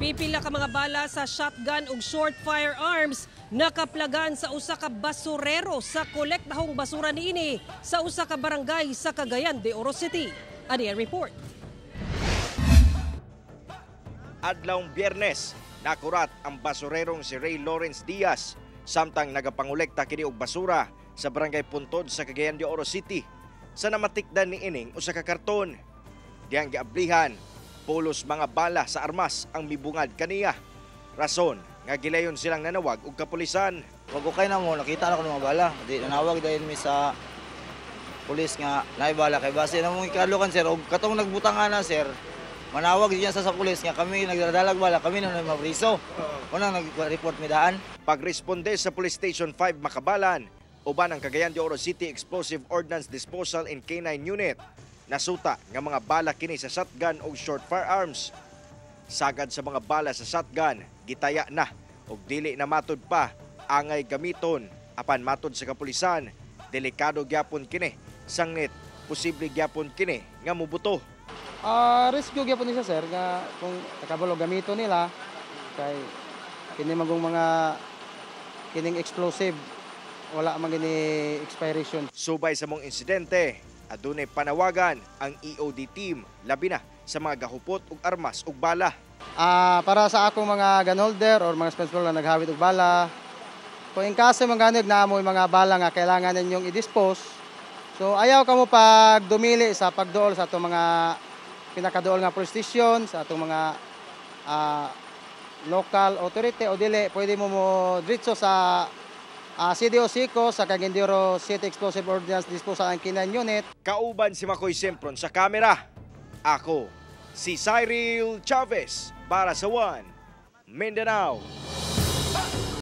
Pipila ka mga bala sa shotgun ug short firearms nakaplagan sa usa ka basurero sa kolektahong basura niini sa usa ka barangay sa Cagayan de Oro City. Ani ang report. Adlawng Biyernes, nakurat ang basurerong si Ray Lawrence Diaz samtang nagapangolekta kini og basura sa barangay Puntod sa Cagayan de Oro City. Sa namatikdan ni ining usa ka karton. Diyang giablihan, pulos mga bala sa armas ang mibungad kaniya. Rason nga gilayon silang nanawag og kapulisan. Wag okay na mo, nakita na ko ng mga bala. Di nanawag dahil mi sa pulis nga naibala kay base na mong ikalukan sir. Og katong nagbutangan na sir, manawag diyan sa pulis nga kami nagdadalag bala, kami na mabriso. Unang nag-report mi daan. Pagresponde sa Police Station 5 Makabalan, uban ang Cagayan de Oro City Explosive Ordnance Disposal and K9 Unit, nasuta nga mga bala kini sa shotgun o short firearms. Sagad sa mga bala sa shotgun, gitaya na og dili na matud pa angay gamiton. Apan matud sa kapulisan, delikado gyapon kini, sangit posible gyapon kini nga mubuto. Rescue gyapon ni sir nga kung nakabalo gamito nila kay kini magong mga kining explosive wala man gini expiration. Subay sa mong insidente, adunay panawagan ang EOD team labi na sa mga gahupot ug armas ug bala. Para sa akong mga gun holder or mga responsible na naghawid og bala, kung in kaso mga naamoy mga bala nga kailangan ninyong i-dispose, so ayaw kamo pag dumili sa pagduol sa atong mga pinakaduol nga police station, sa atong mga local authority o dili, pwede mo diretso sa CDO-SICO sa Cagayan de Oro City Explosive Ordnance Disposal and K9 Unit. Kauban si Makoy Sempron sa kamera. Ako, si Cyril Chavez para sa One Mindanao.